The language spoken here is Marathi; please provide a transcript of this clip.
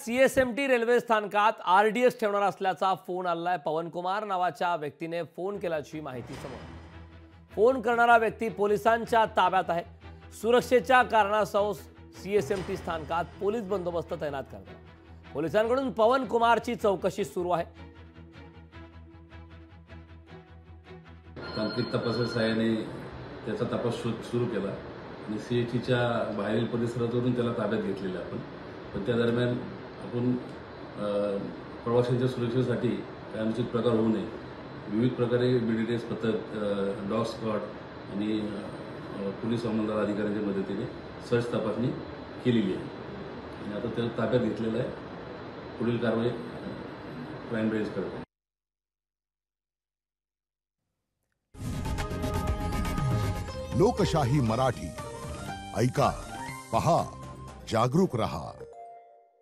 सीएसएमटी रेल्वे स्थानकात आरडीएक्स ठेवणार असल्याचा फोन आलाय। पवन कुमार नावाच्या व्यक्तीने फोन केल्याची माहिती समोर। फोन करणारा व्यक्ती पोलिसांच्या ताब्यात आहे। सुरक्षेच्या कारणास्तव सीएसएमटी स्थानकात पोलीस बंदोबस्त तैनात करण्यात। पोलिसांकडून पवन कुमारची चौकशी सुरू आहे। तांत्रिक तपास सहाय्याने त्याचा तपास सुरू केला आणि सीएचईच्या बाहेरील परिसरातून त्याला ताब्यात घेतलेला आपण। पण त्या दरम्यान आपण प्रवाशांच्या सुरक्षेसाठी काय अनुचित प्रकार होऊ नये विविध प्रकारे बीडीटीएस पथक, डॉग स्क्वॉड आणि पोलीस अंमलदार अधिकाऱ्यांच्या मदतीने सर्च तपासणी केलेली आहे आणि आता त्याला ताब्यात घेतलेला आहे। पुढील कारवाई क्राईम ब्रांच करते। लोकशाही मराठी ऐका, पहा, जागरूक रहा।